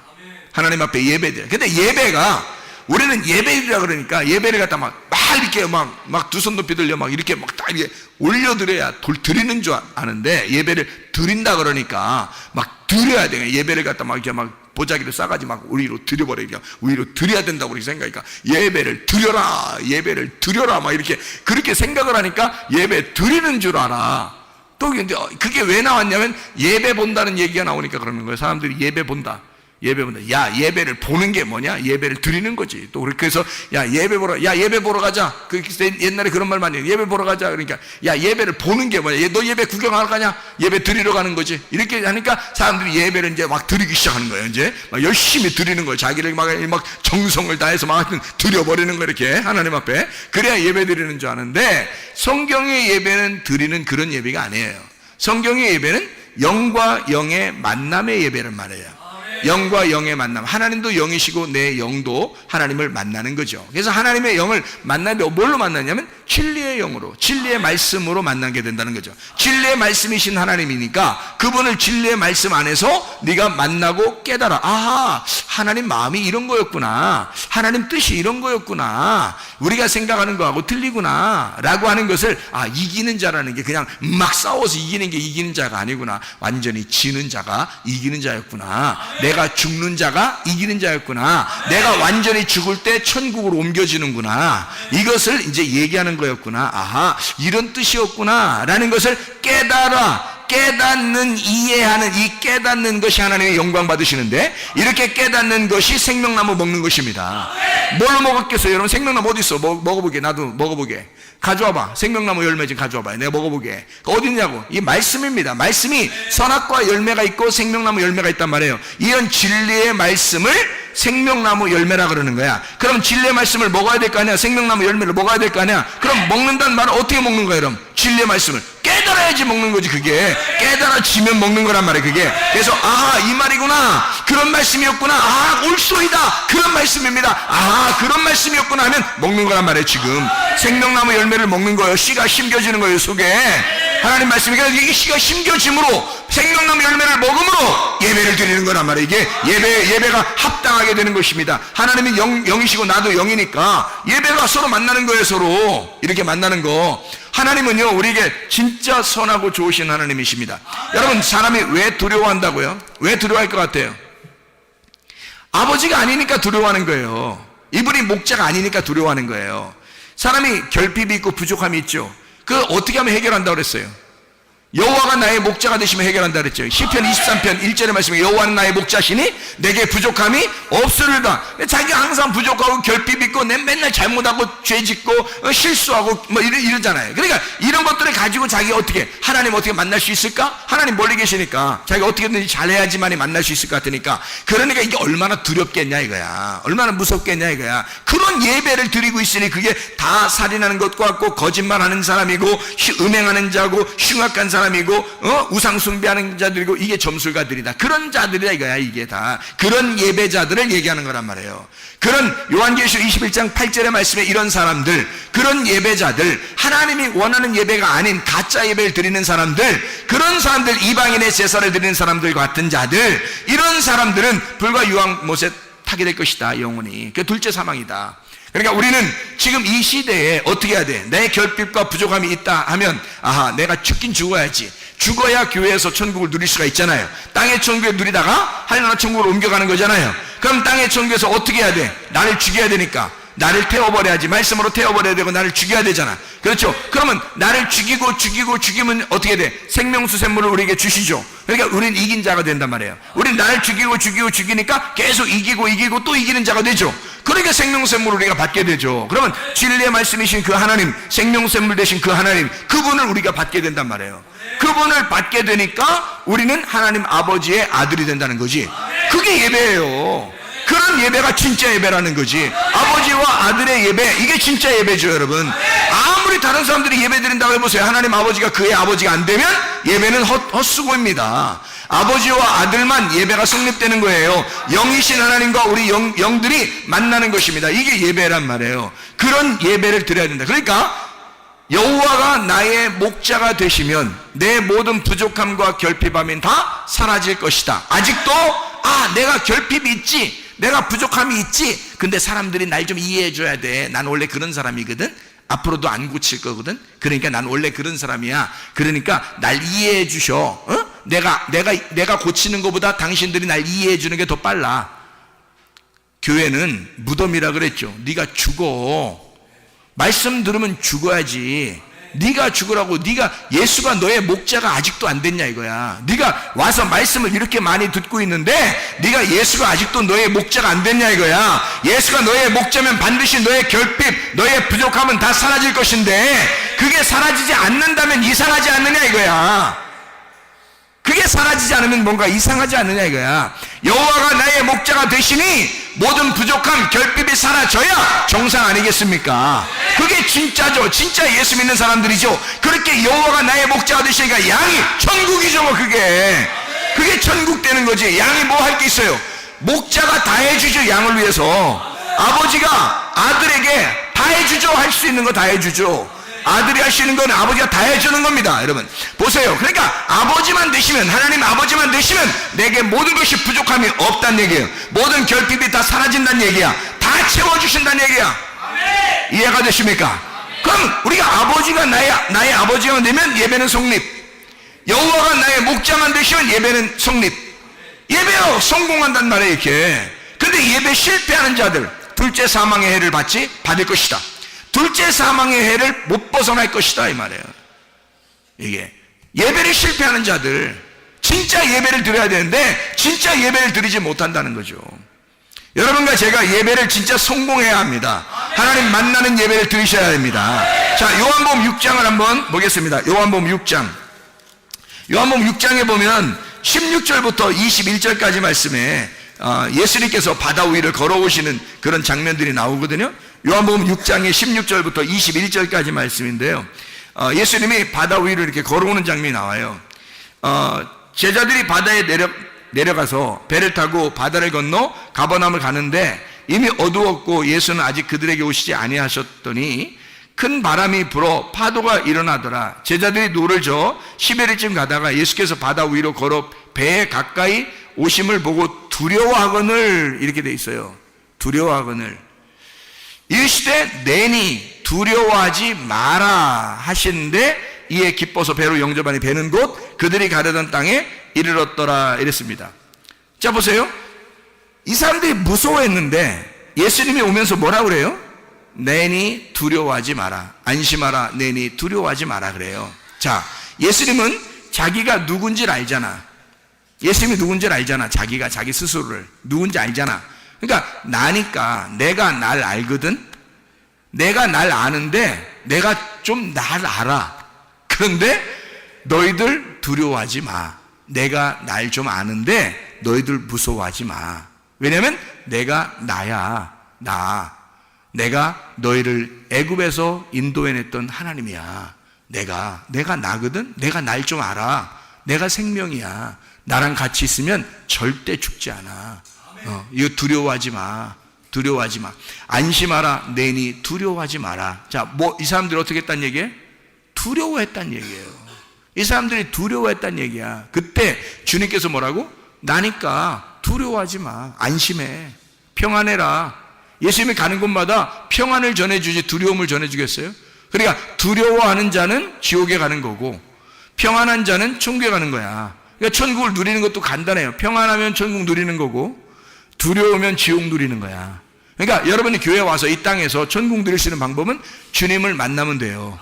하나님 앞에 예배드려. 근데 예배가, 우리는 예배드리라 그러니까 예배를 갖다 막 이렇게 막 두 손 높이 들려 막 이렇게 막 딱 이렇게 올려드려야 드리는 줄 아는데, 예배를 드린다 그러니까 막 드려야 돼. 예배를 갖다 막 이렇게 막 보자기를 싸가지 막 우리로 드려버리니까 우리로 드려야 된다고 그렇게 생각하니까 예배를 드려라, 예배를 드려라 막 이렇게 그렇게 생각을 하니까 예배 드리는 줄 알아. 또 근데 그게 왜 나왔냐면 예배 본다는 얘기가 나오니까 그러는 거예요. 사람들이 예배 본다. 예배 본다. 야, 예배를 보는 게 뭐냐? 예배를 드리는 거지. 또 그래서 야, 예배 보러 가자. 그 옛날에 그런 말 많이 해요. 예배 보러 가자. 그러니까 야, 예배를 보는 게 뭐냐? 너 예배 구경하러 가냐? 예배 드리러 가는 거지. 이렇게 하니까 사람들이 예배를 이제 막 드리기 시작하는 거예요. 이제 막 열심히 드리는 거예요. 자기를 막 정성을 다해서 막 드려버리는 거, 이렇게 하나님 앞에. 그래야 예배 드리는 줄 아는데, 성경의 예배는 드리는 그런 예배가 아니에요. 성경의 예배는 영과 영의 만남의 예배를 말해요. 영과 영의 만남. 하나님도 영이시고 내 영도 하나님을 만나는 거죠. 그래서 하나님의 영을 만나는데 뭘로 만나냐면 진리의 영으로, 진리의 말씀으로 만나게 된다는 거죠. 진리의 말씀이신 하나님이니까 그분을 진리의 말씀 안에서 네가 만나고 깨달아. 아하, 하나님 마음이 이런 거였구나, 하나님 뜻이 이런 거였구나, 우리가 생각하는 거하고 틀리구나 라고 하는 것을, 이기는 자라는 게 그냥 막 싸워서 이기는 게 이기는 자가 아니구나, 완전히 지는 자가 이기는 자였구나, 내가 죽는 자가 이기는 자였구나, 내가 완전히 죽을 때 천국으로 옮겨지는구나, 이것을 이제 얘기하는 거였구나. 아하, 이런 뜻이었구나 라는 것을 깨닫는, 이해하는, 이 깨닫는 것이 하나님의 영광 받으시는데, 이렇게 깨닫는 것이 생명나무 먹는 것입니다. 뭘로 먹었겠어요? 여러분, 생명나무 어디 있어? 먹어보게. 나도 먹어보게. 가져와봐. 생명나무 열매 좀 가져와봐. 내가 먹어보게. 어디 있냐고? 이 말씀입니다. 말씀이 선악과 열매가 있고 생명나무 열매가 있단 말이에요. 이런 진리의 말씀을 생명나무 열매라 그러는 거야. 그럼 진리의 말씀을 먹어야 될 거 아니야? 생명나무 열매를 먹어야 될 거 아니야? 그럼 먹는다는 말은 어떻게 먹는 거야? 그럼 진리의 말씀을 깨달아야지 먹는 거지. 그게 깨달아지면 먹는 거란 말이에요. 그게. 그래서 아하, 이 말이구나, 그런 말씀이었구나, 아, 올소이다, 그런 말씀입니다, 아하, 그런 말씀이었구나 하면 먹는 거란 말이에요. 지금 생명나무 열매를 먹는 거예요. 씨가 심겨지는 거예요, 속에. 하나님 말씀이니까 이게 씨가 심겨짐으로 생명나무 열매를 먹음으로 예배를 드리는 거란 말이에요. 이게 예배가 합당하게 되는 것입니다. 하나님은 영이시고 나도 영이니까 예배가 서로 만나는 거예요. 서로 이렇게 만나는 거. 하나님은요, 우리에게 진짜 선하고 좋으신 하나님이십니다. 여러분, 사람이 왜 두려워한다고요? 왜 두려워할 것 같아요? 아버지가 아니니까 두려워하는 거예요. 이분이 목자가 아니니까 두려워하는 거예요. 사람이 결핍이 있고 부족함이 있죠. 그걸 어떻게 하면 해결한다고 그랬어요? 여호와가 나의 목자가 되시면 해결한다 그랬죠. 시편 23편 1절의 말씀에 여호와는 나의 목자시니 내게 부족함이 없으리로다. 자기가 항상 부족하고 결핍 있고 맨날 잘못하고 죄짓고 실수하고 뭐 이러잖아요. 그러니까 이런 것들을 가지고 자기가 어떻게, 하나님 어떻게 만날 수 있을까? 하나님 멀리 계시니까 자기가 어떻게든지 잘해야지만이 만날 수 있을 것 같으니까. 그러니까 이게 얼마나 두렵겠냐 이거야. 얼마나 무섭겠냐 이거야. 그런 예배를 드리고 있으니 그게 다 살인하는 것과 같고 거짓말하는 사람이고 음행하는 자고 흉악한 사람이고 우상 숭배하는 자들이고 이게 점술가들이다. 그런 자들이다 이거야. 이게 다 그런 예배자들을 얘기하는 거란 말이에요. 그런 요한계시록 21장 8절의 말씀에 이런 사람들, 그런 예배자들, 하나님이 원하는 예배가 아닌 가짜 예배를 드리는 사람들, 그런 사람들, 이방인의 제사를 드리는 사람들 같은 자들, 이런 사람들은 불과 유황 못에 타게 될 것이다. 영원히. 그 둘째 사망이다. 그러니까 우리는 지금 이 시대에 어떻게 해야 돼? 내 결핍과 부족함이 있다 하면, 아하, 내가 죽긴 죽어야지. 죽어야 교회에서 천국을 누릴 수가 있잖아요. 땅의 천국에 누리다가 하늘나라 천국으로 옮겨가는 거잖아요. 그럼 땅의 천국에서 어떻게 해야 돼? 나를 죽여야 되니까 나를 태워버려야지. 말씀으로 태워버려야 되고 나를 죽여야 되잖아. 그렇죠? 그러면 나를 죽이면 어떻게 돼? 생명수샘물을 우리에게 주시죠. 그러니까 우린 이긴 자가 된단 말이에요. 우린 나를 죽이니까 계속 이기고 또 이기는 자가 되죠. 그러니까 생명수샘물을 우리가 받게 되죠. 그러면 진리의 말씀이신 그 하나님, 생명수샘물 되신 그 하나님, 그분을 우리가 받게 된단 말이에요. 그분을 받게 되니까 우리는 하나님 아버지의 아들이 된다는 거지. 그게 예배예요. 그런 예배가 진짜 예배라는 거지. 아버지와 아들의 예배, 이게 진짜 예배죠, 여러분. 아무리 다른 사람들이 예배 드린다고 해보세요. 하나님 아버지가 그의 아버지가 안 되면 예배는 헛수고입니다. 아버지와 아들만 예배가 성립되는 거예요. 영이신 하나님과 우리 영들이 만나는 것입니다. 이게 예배란 말이에요. 그런 예배를 드려야 된다. 그러니까 여호와가 나의 목자가 되시면 내 모든 부족함과 결핍함이 다 사라질 것이다. 아직도 내가 결핍이 있지, 내가 부족함이 있지, 근데 사람들이 날 좀 이해해 줘야 돼. 난 원래 그런 사람이거든. 앞으로도 안 고칠 거거든. 그러니까 난 원래 그런 사람이야. 그러니까 날 이해해 주셔. 내가 고치는 것보다 당신들이 날 이해해 주는 게 더 빨라. 교회는 무덤이라 그랬죠. 네가 죽어. 말씀 들으면 죽어야지. 네가 죽으라고. 예수가 너의 목자가 아직도 안 됐냐 이거야. 네가 와서 말씀을 이렇게 많이 듣고 있는데 네가 예수가 아직도 너의 목자가 안 됐냐 이거야. 예수가 너의 목자면 반드시 너의 결핍, 너의 부족함은 다 사라질 것인데 그게 사라지지 않는다면 이상하지 않느냐 이거야. 그게 사라지지 않으면 뭔가 이상하지 않느냐 이거야. 여호와가 나의 목자가 되시니 모든 부족함, 결핍이 사라져야 정상 아니겠습니까? 그게 진짜죠. 진짜 예수 믿는 사람들이죠. 그렇게 여호와가 나의 목자가 되시니까 양이 천국이죠. 뭐 그게 천국 되는 거지. 양이 뭐 할 게 있어요? 목자가 다 해주죠. 양을 위해서. 아버지가 아들에게 다 해주죠. 할 수 있는 거 다 해주죠. 아들이 하시는 건 아버지가 다 해주는 겁니다. 여러분 보세요. 그러니까 아버지만 되시면, 하나님 아버지만 되시면 내게 모든 것이 부족함이 없다는 얘기예요. 모든 결핍이 다 사라진다는 얘기야. 다 채워주신다는 얘기야. 이해가 되십니까? 그럼 우리가 아버지가 나의 아버지가 되면 예배는 성립. 여호와가 나의 목자만 되시면 예배는 성립. 예배요 성공한단 말이에요. 이렇게. 근데 예배 실패하는 자들 둘째 사망의 해를 받을 것이다. 둘째 사망의 해를 못 벗어날 것이다 이 말이에요. 이게 예배를 실패하는 자들, 진짜 예배를 드려야 되는데 진짜 예배를 드리지 못한다는 거죠. 여러분과 제가 예배를 진짜 성공해야 합니다. 하나님 만나는 예배를 드리셔야 됩니다. 자, 요한복음 6장을 한번 보겠습니다. 요한복음 6장. 요한복음 6장에 보면 16절부터 21절까지 말씀에 예수님께서 바다 위를 걸어오시는 그런 장면들이 나오거든요. 요한복음 6장의 16절부터 21절까지 말씀인데요. 예수님이 바다 위를 이렇게 걸어오는 장면이 나와요. 제자들이 바다에 내려가서 배를 타고 바다를 건너 가버나움을 가는데 이미 어두웠고 예수는 아직 그들에게 오시지 아니하셨더니 큰 바람이 불어 파도가 일어나더라. 제자들이 노를 저어 시베리쯤 가다가 예수께서 바다 위로 걸어 배에 가까이 오심을 보고 두려워하거늘, 이렇게 돼 있어요. 두려워하거늘. 이르시되 내니 두려워하지 마라 하시는데 이에 기뻐서 배로 영접하니 배는 곧 그들이 가려던 땅에 이르렀더라 이랬습니다. 자 보세요. 이 사람들이 무서워했는데 예수님이 오면서 뭐라 그래요? 내니 두려워하지 마라. 안심하라. 내니 두려워하지 마라 그래요. 자, 예수님은 자기가 누군지를 알잖아. 예수님이 누군지를 알잖아. 자기가 자기 스스로를 누군지 알잖아. 그러니까 나니까 내가 날 알거든. 내가 날 아는데 내가 좀 날 알아. 그런데 너희들 두려워하지 마. 내가 날 좀 아는데 너희들 무서워하지 마. 왜냐면 내가 나야. 내가 너희를 애굽에서 인도해냈던 하나님이야. 내가 나거든. 내가 날 좀 알아. 내가 생명이야. 나랑 같이 있으면 절대 죽지 않아. 이거 두려워하지 마. 안심하라. 내니 두려워하지 마라. 자, 이 사람들이 어떻게 했단 얘기예요? 두려워했단 얘기예요. 이 사람들이 두려워했단 얘기야. 그때 주님께서 뭐라고? 나니까 두려워하지 마. 안심해. 평안해라. 예수님이 가는 곳마다 평안을 전해주지 두려움을 전해주겠어요? 그러니까 두려워하는 자는 지옥에 가는 거고 평안한 자는 천국에 가는 거야. 그러니까 천국을 누리는 것도 간단해요. 평안하면 천국 누리는 거고 두려우면 지옥 누리는 거야. 그러니까 여러분이 교회 와서 이 땅에서 천국 누릴 수 있는 방법은 주님을 만나면 돼요.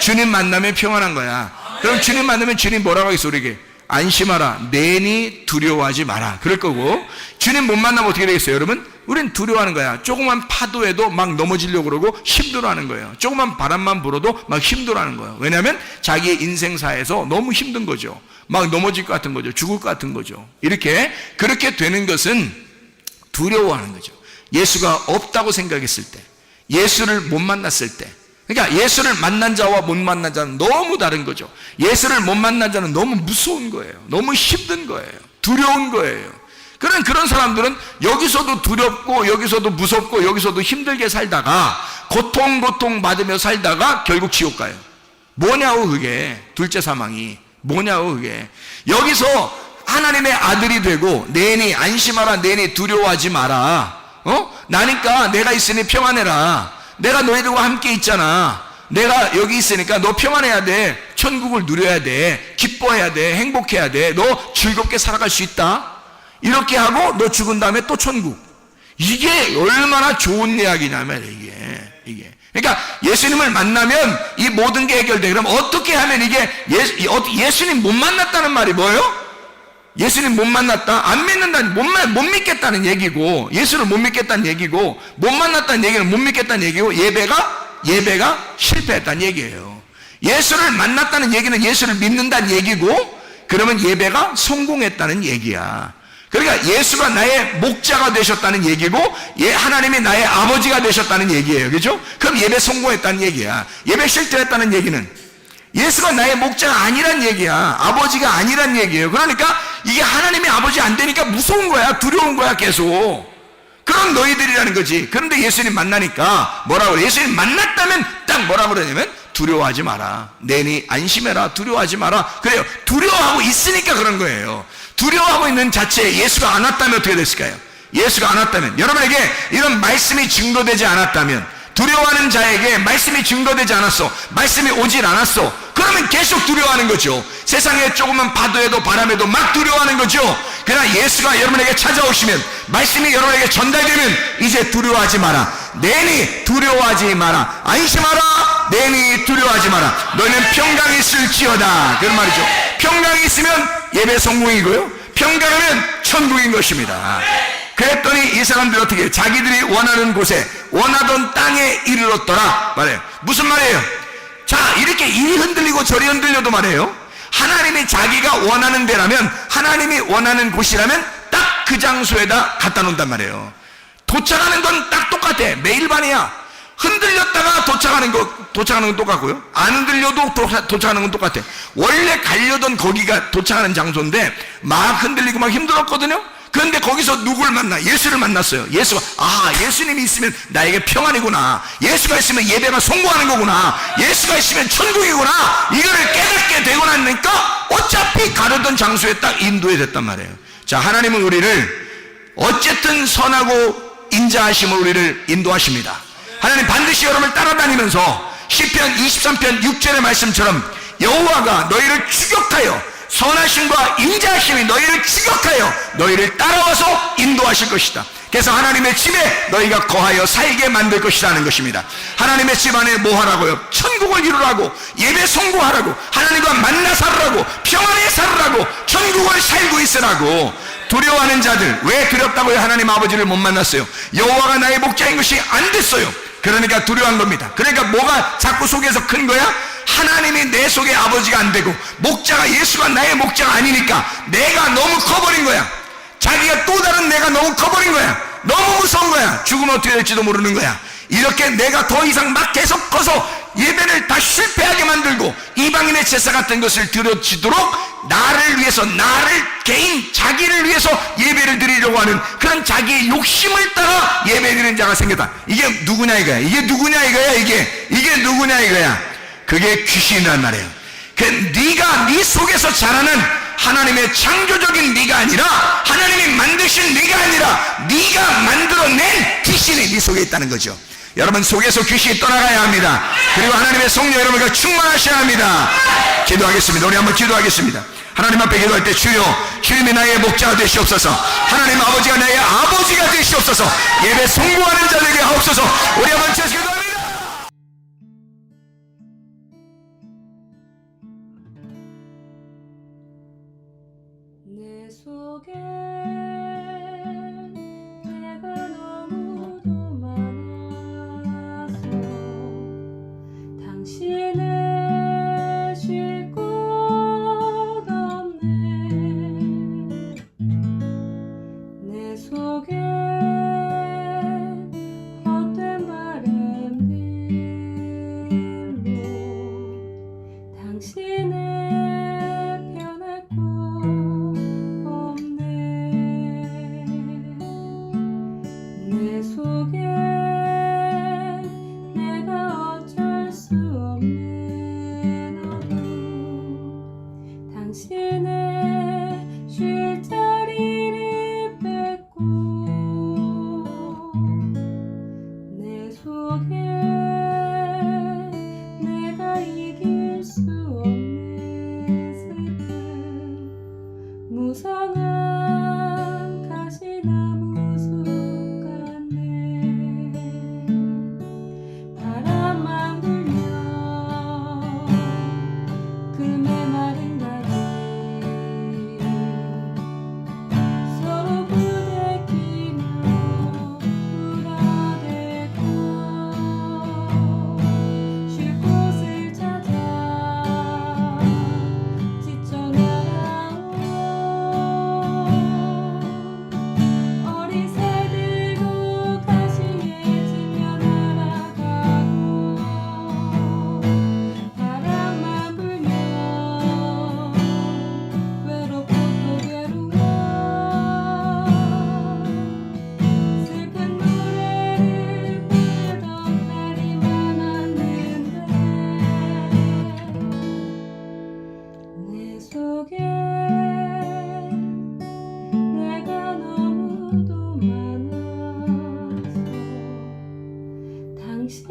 주님 만나면 평안한 거야. 그럼 주님 만나면 주님 뭐라고 하겠어 우리에게? 안심하라, 내니 두려워하지 마라 그럴 거고, 주님 못 만나면 어떻게 되겠어요 여러분? 우린 두려워하는 거야. 조그만 파도에도 막 넘어지려고 그러고 힘들어하는 거예요. 조그만 바람만 불어도 막 힘들어하는 거예요. 왜냐하면 자기의 인생사에서 너무 힘든 거죠. 막 넘어질 것 같은 거죠. 죽을 것 같은 거죠. 그렇게 되는 것은 두려워하는 거죠. 예수가 없다고 생각했을 때, 예수를 못 만났을 때, 그러니까 예수를 만난 자와 못 만난 자는 너무 다른 거죠. 예수를 못 만난 자는 너무 무서운 거예요. 너무 힘든 거예요. 두려운 거예요. 그런 사람들은 여기서도 두렵고 여기서도 무섭고 여기서도 힘들게 살다가 고통 받으며 살다가 결국 지옥 가요. 뭐냐고 그게. 둘째 사망이 뭐냐고 그게. 여기서 하나님의 아들이 되고 내니 안심하라, 내니 두려워하지 마라, 나니까 내가 있으니 평안해라, 내가 너희들과 함께 있잖아, 내가 여기 있으니까 너 평안해야 돼, 천국을 누려야 돼, 기뻐해야 돼, 행복해야 돼, 너 즐겁게 살아갈 수 있다, 이렇게 하고 너 죽은 다음에 또 천국. 이게 얼마나 좋은 이야기냐면 이게 그러니까 예수님을 만나면 이 모든 게 해결돼. 그럼 어떻게 하면 이게 예수님 못 만났다는 말이 뭐예요? 예수님 못 만났다, 안 믿는다는, 못 믿겠다는 얘기고, 예수를 못 믿겠다는 얘기고, 못 만났다는 얘기는 못 믿겠다는 얘기고, 예배가 실패했다는 얘기예요. 예수를 만났다는 얘기는 예수를 믿는다는 얘기고, 그러면 예배가 성공했다는 얘기야. 그러니까 예수가 나의 목자가 되셨다는 얘기고, 하나님이 나의 아버지가 되셨다는 얘기예요. 그죠? 그럼 예배 성공했다는 얘기야. 예배 실패했다는 얘기는 예수가 나의 목자가 아니란 얘기야. 아버지가 아니란 얘기예요. 그러니까 이게 하나님의 아버지 안 되니까 무서운 거야. 두려운 거야 계속. 그런 너희들이라는 거지. 그런데 예수님 만나니까 뭐라고 그래? 예수님 만났다면 딱 뭐라고 그러냐면 두려워하지 마라, 내니 안심해라, 두려워하지 마라. 그래요. 두려워하고 있으니까 그런 거예요. 두려워하고 있는 자체에 예수가 안 왔다면 어떻게 됐을까요? 예수가 안 왔다면, 여러분에게 이런 말씀이 증거되지 않았다면, 두려워하는 자에게 말씀이 증거되지 않았어, 말씀이 오질 않았어, 그러면 계속 두려워하는 거죠. 세상에 조금만 파도에도 바람에도 막 두려워하는 거죠. 그러나 예수가 여러분에게 찾아오시면, 말씀이 여러분에게 전달되면 이제 두려워하지 마라, 내니 두려워하지 마라, 안심하라, 내니 두려워하지 마라, 너희는 평강이 있을지어다. 그런 말이죠. 평강이 있으면 예배 성공이고요, 평강하면 천국인 것입니다. 그랬더니 이 사람들이 어떻게 해요? 자기들이 원하는 곳에, 원하던 땅에 이르렀더라 말해요. 무슨 말이에요? 자, 이렇게 이리 흔들리고 저리 흔들려도 말이에요, 하나님이 자기가 원하는 데라면, 하나님이 원하는 곳이라면 딱 그 장소에다 갖다 놓는단 말이에요. 도착하는 건 딱 똑같아. 매일 반이야. 흔들렸다가 도착하는 건 똑같고요, 안 흔들려도 도착하는 건 똑같아. 원래 가려던 거기가 도착하는 장소인데 막 흔들리고 막 힘들었거든요. 그런데 거기서 누굴 만나? 예수를 만났어요. 예수가, 예수님이 있으면 나에게 평안이구나, 예수가 있으면 예배가 성공하는 거구나, 예수가 있으면 천국이구나, 이거를 깨닫게 되고 나니까 어차피 가려던 장소에 딱 인도해 됐단 말이에요. 자, 하나님은 우리를 어쨌든 선하고 인자하심으로 우리를 인도하십니다. 하나님 반드시 여러분을 따라다니면서 시편 23편 6절의 말씀처럼 여호와가 너희를 추격하여, 선하심과 인자하심이 너희를 추격하여 너희를 따라와서 인도하실 것이다. 그래서 하나님의 집에 너희가 거하여 살게 만들 것이라는 것입니다. 하나님의 집 안에 뭐 하라고요? 천국을 이루라고, 예배 성공하라고, 하나님과 만나 살으라고, 평안에 살으라고, 천국을 살고 있으라고. 두려워하는 자들, 왜 두렵다고요? 하나님 아버지를 못 만났어요. 여호와가 나의 목자인 것이 안 됐어요. 그러니까 두려워한 겁니다. 그러니까 뭐가 자꾸 속에서 큰 거야? 하나님이 내 속에 아버지가 안 되고, 목자가 예수가 나의 목자가 아니니까 내가 너무 커버린 거야. 자기가 또 다른 내가 너무 커버린 거야. 너무 무서운 거야. 죽으면 어떻게 될지도 모르는 거야. 이렇게 내가 더 이상 막 계속 커서 예배를 다 실패하게 만들고 이방인의 제사 같은 것을 드려지도록 나를 위해서, 나를 개인 자기를 위해서 예배를 드리려고 하는 그런 자기의 욕심을 따라 예배 드리는 자가 생겼다. 이게 누구냐 이거야. 이게 누구냐 이거야. 이게 누구냐 이거야. 그게 귀신이란 말이에요. 네가 네 속에서 자라는 하나님의 창조적인 네가 아니라, 하나님이 만드신 네가 아니라 네가 만들어낸 귀신이 네 속에 있다는 거죠. 여러분 속에서 귀신이 떠나가야 합니다. 그리고 하나님의 성령 여러분과 충만하셔야 합니다. 기도하겠습니다. 우리 한번 기도하겠습니다. 하나님 앞에 기도할 때 주여, 주님이 나의 목자가 되시옵소서. 하나님 아버지가 나의 아버지가 되시옵소서. 예배 성공하는 자들에게 하옵소서. 우리 한번 같이 기도합니다. 내 속에 내가 너무도 많아서 당신을 쉴 곳 없네. 내 속에 헛된 바램들로 당신을 편할 곳 없네. 내 속에 내가 어쩔 수 없는 어둠 당신의 쉴 자리를 뺏고 내 속에 내가 이길 수 없는 슬픔 무성한 가시나무 숲 같네. 바람만 불면 그 메마른 가지 서로 부대끼며 울어대고 쉴 곳을 찾아 지쳐 날아온 어리새들도 가시에 지며 날아가고 바람만 불면 외롭고 또 괴로워 슬픈 노래를 부르던 날이 많았는데 내 속에 내가 너무도 많아서 당신